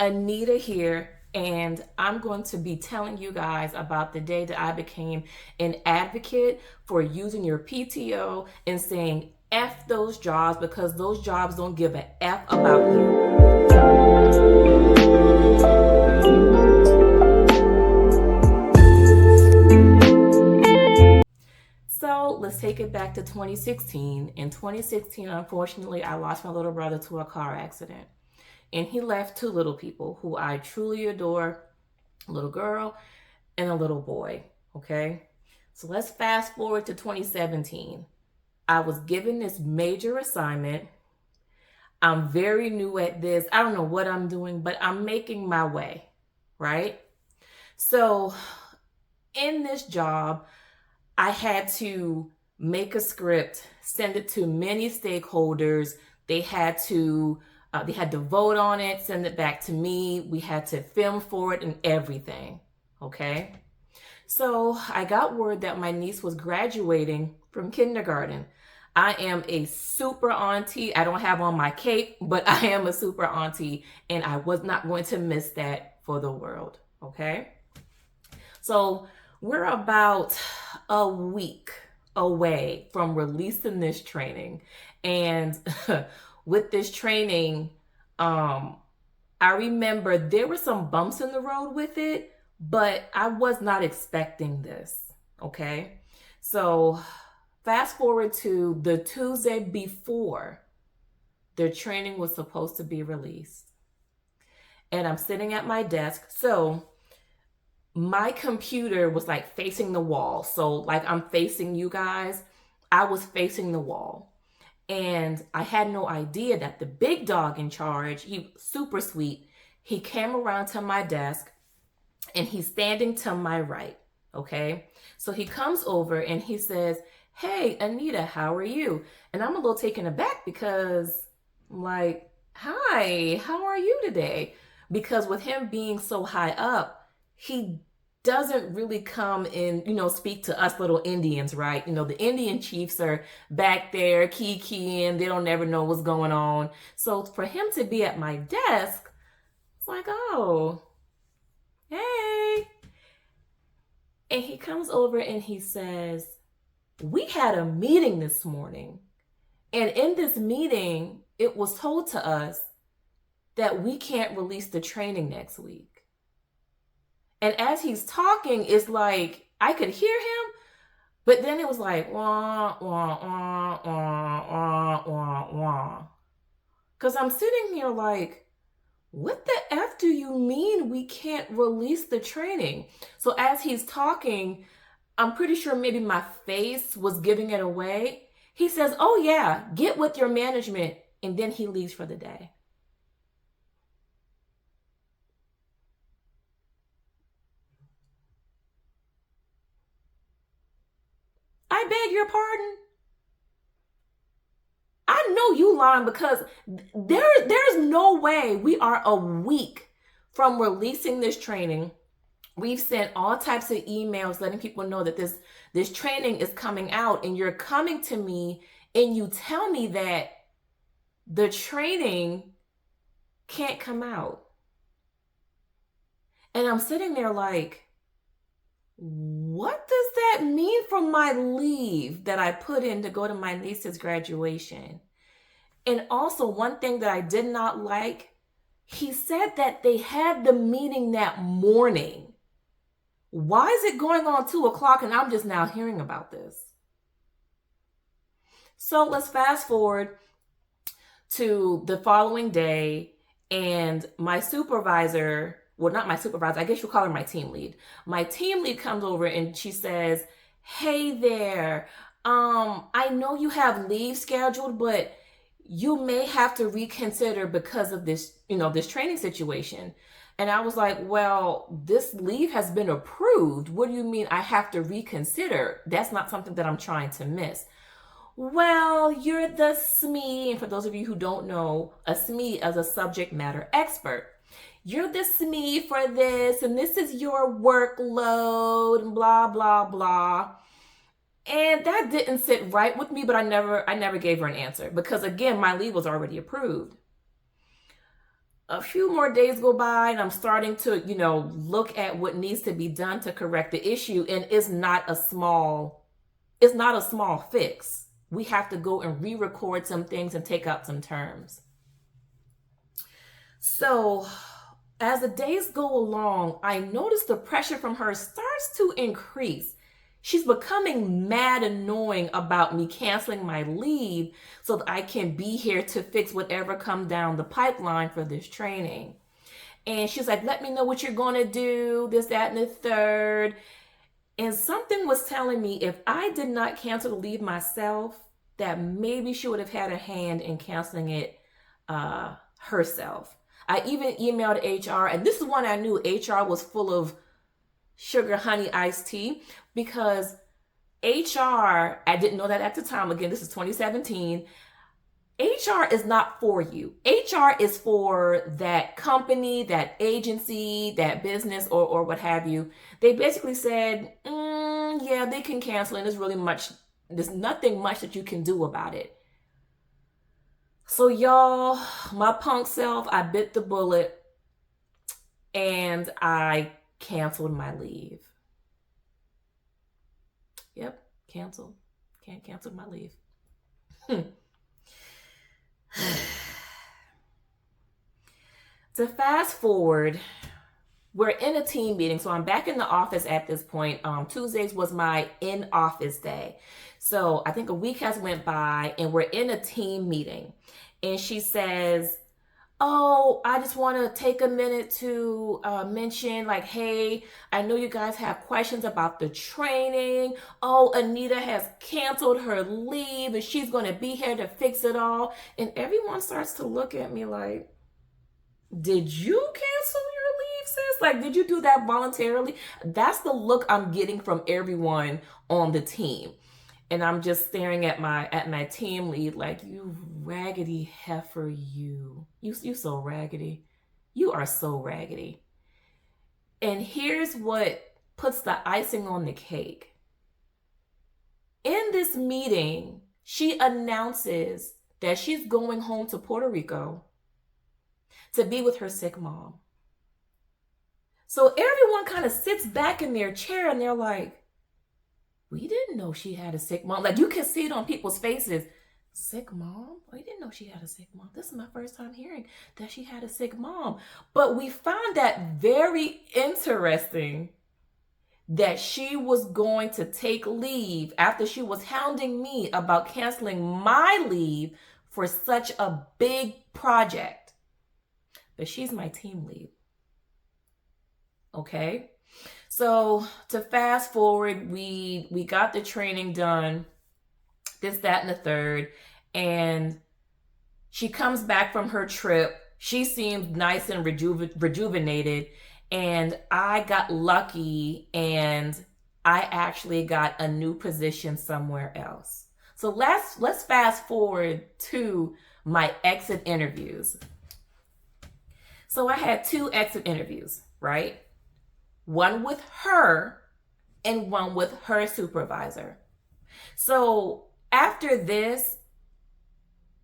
Anita here, and I'm going to be telling you guys about the day that I became an advocate for using your PTO and saying F those jobs because those jobs don't give a F about you. So let's take it back to 2016. In 2016, unfortunately, I lost my little brother to a car accident. And he left two little people who I truly adore, a little girl and a little boy. Okay. So let's fast forward to 2017. I was given this major assignment. I'm very new at this. I don't know what I'm doing, but I'm making my way. Right. So in this job, I had to make a script, send it to many stakeholders. They had to vote on it, send it back to me. We had to film for it and everything. Okay. So I got word that my niece was graduating from kindergarten. I am a super auntie. I don't have on my cape, but I am a super auntie, and I was not going to miss that for the world. Okay. So we're about a week away from releasing this training. And with this training, I remember there were some bumps in the road with it, but I was not expecting this. Okay. So fast forward to the Tuesday before the training was supposed to be released. And I'm sitting at my desk. So my computer was like facing the wall. So like I'm facing you guys, I was facing the wall. And I had no idea that the big dog in charge, he super sweet, he came around to my desk and he's standing to my right. Okay. So he comes over and he says, "Hey, Anita, how are you?" And I'm a little taken aback because I'm like, "Hi, how are you today?" Because with him being so high up, he doesn't really come and, speak to us little Indians, right? The Indian chiefs are back there keying, they don't never know what's going on. So for him to be at my desk, it's like, "Oh, hey." And he comes over and he says, "We had a meeting this morning. And in this meeting, it was told to us that we can't release the training next week." And as he's talking, it's like I could hear him, but then it was like wah wah wah wah wah wah wah. Because I'm sitting here like, what the F do you mean we can't release the training? So as he's talking, I'm pretty sure maybe my face was giving it away. He says, "Oh yeah, get with your management," and then he leaves for the day. I beg your pardon? I know you lying because there's no way we are a week from releasing this training. We've sent all types of emails letting people know that this training is coming out, and you're coming to me and you tell me that the training can't come out. And I'm sitting there like, what does that mean for my leave that I put in to go to my niece's graduation? And also, one thing that I did not like, he said that they had the meeting that morning. Why is it going on 2:00 and I'm just now hearing about this? So let's fast forward to the following day, and my supervisor, well, not my supervisor, I guess you'll call her my team lead. My team lead comes over and she says, "Hey there, I know you have leave scheduled, but you may have to reconsider because of this, this training situation." And I was like, "Well, this leave has been approved. What do you mean I have to reconsider? That's not something that I'm trying to miss." "Well, you're the SME," and for those of you who don't know, a SME is a subject matter expert. "You're the SME for this, and this is your workload, and blah, blah, blah." And that didn't sit right with me, but I never gave her an answer because, again, my leave was already approved. a few more days go by and I'm starting to, look at what needs to be done to correct the issue. And it's not a small fix. We have to go and re-record some things and take out some terms. So as the days go along, I notice the pressure from her starts to increase. She's becoming mad annoying about me canceling my leave so that I can be here to fix whatever comes down the pipeline for this training. And she's like, let me know what you're going to do, this, that, and the third. And something was telling me if I did not cancel the leave myself, that maybe she would have had a hand in canceling it herself. I even emailed HR, and this is when I knew HR was full of sugar, honey, iced tea, because HR, I didn't know that at the time. Again, this is 2017. HR is not for you. HR is for that company, that agency, that business, or what have you. They basically said, yeah, they can cancel, and there's nothing much that you can do about it. So y'all, my punk self, I bit the bullet and I canceled my leave. Yep, canceled. Can't cancel my leave. To fast forward, we're in a team meeting. So I'm back in the office at this point. Tuesdays was my in-office day. So I think a week has went by and we're in a team meeting. And she says, oh, I just want to take a minute to mention, like, hey, I know you guys have questions about the training. Oh, Anita has canceled her leave and she's going to be here to fix it all. And everyone starts to look at me like, did you cancel your leave, sis? Like, did you do that voluntarily? That's the look I'm getting from everyone on the team. And I'm just staring at my team lead like, you raggedy heifer, you so raggedy. You are so raggedy. And here's what puts the icing on the cake. In this meeting, she announces that she's going home to Puerto Rico to be with her sick mom. So everyone kind of sits back in their chair and they're like, we didn't know she had a sick mom. Like, you can see it on people's faces. Sick mom? We didn't know she had a sick mom. This is my first time hearing that she had a sick mom. But we found that very interesting that she was going to take leave after she was hounding me about canceling my leave for such a big project. But she's my team lead. Okay? So to fast forward, we got the training done, this, that, and the third, and she comes back from her trip. She seemed nice and rejuvenated, and I got lucky, and I actually got a new position somewhere else. So let's fast forward to my exit interviews. So I had 2 exit interviews, right? One with her and one with her supervisor. So after this,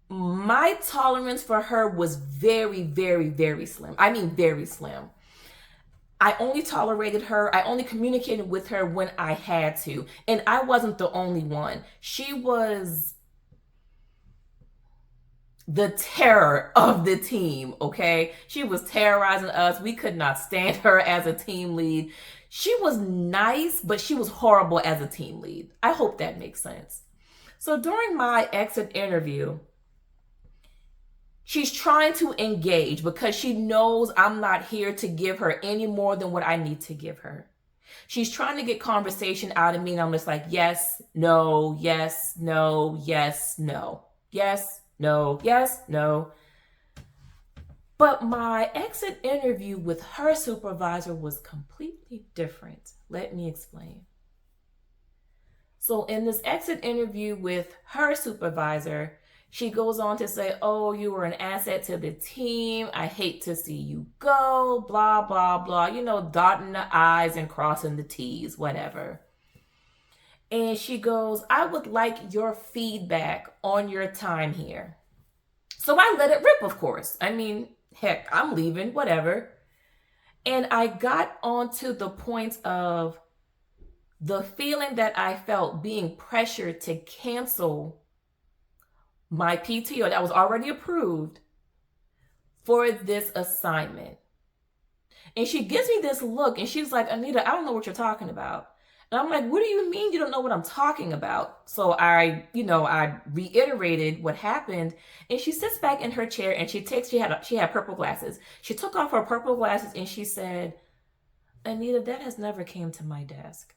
my tolerance for her was very, very, very slim. I mean, very slim. I only tolerated her. I only communicated with her when I had to. And I wasn't the only one. She was the terror of the team, okay? She was terrorizing us. We could not stand her as a team lead. She was nice, but she was horrible as a team lead. I hope that makes sense. So during my exit interview, she's trying to engage because she knows I'm not here to give her any more than what I need to give her. She's trying to get conversation out of me, and I'm just like, yes, no, yes, no, yes, no, yes, no, yes, no. But my exit interview with her supervisor was completely different. Let me explain. So in this exit interview with her supervisor, she goes on to say, oh, you were an asset to the team. I hate to see you go, blah, blah, blah. You know, dotting the I's and crossing the T's, whatever. And she goes, I would like your feedback on your time here. So I let it rip, of course. I mean, heck, I'm leaving, whatever. And I got onto the point of the feeling that I felt being pressured to cancel my PTO that was already approved for this assignment. And she gives me this look and she's like, Anita, I don't know what you're talking about. And I'm like, what do you mean you don't know what I'm talking about? So I reiterated what happened, and she sits back in her chair and she had purple glasses. She took off her purple glasses and she said, Anita, that has never came to my desk.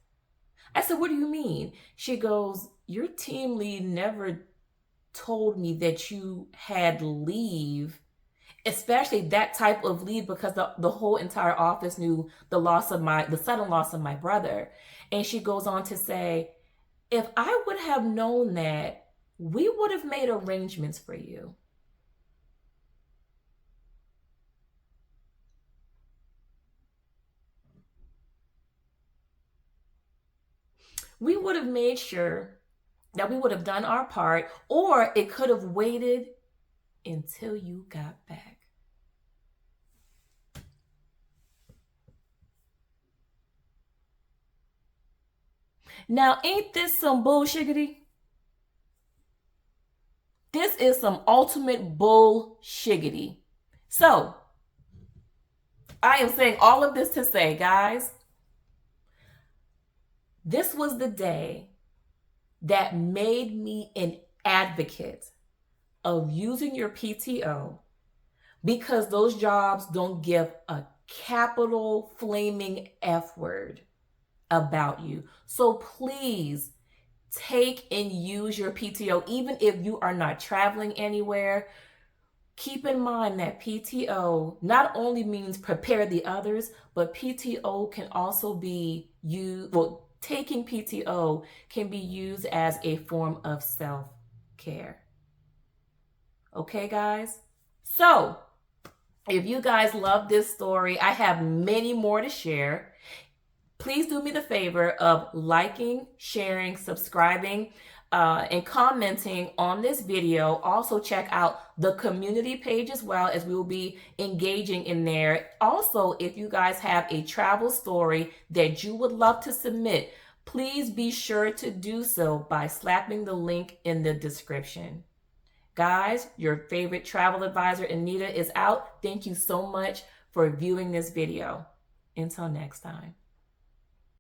I said, what do you mean? She goes, your team lead never told me that you had leave, especially that type of leave, because the whole entire office knew the sudden loss of my brother. And she goes on to say, if I would have known that, we would have made arrangements for you. We would have made sure that we would have done our part, or it could have waited until you got back. Now, ain't this some bullshiggity? This is some ultimate bullshiggity. So, I am saying all of this to say, guys, this was the day that made me an advocate of using your PTO, because those jobs don't give a capital flaming F word about you. So please take and use your PTO, even if you are not traveling anywhere. Keep in mind that PTO not only means prepare the others, but PTO can also be used, taking PTO can be used as a form of self-care. Okay, guys? So, if you guys love this story, I have many more to share. Please do me the favor of liking, sharing, subscribing, and commenting on this video. Also check out the community page as well, as we will be engaging in there. Also, if you guys have a travel story that you would love to submit, please be sure to do so by slapping the link in the description. Guys, your favorite travel advisor, Anita, is out. Thank you so much for viewing this video. Until next time.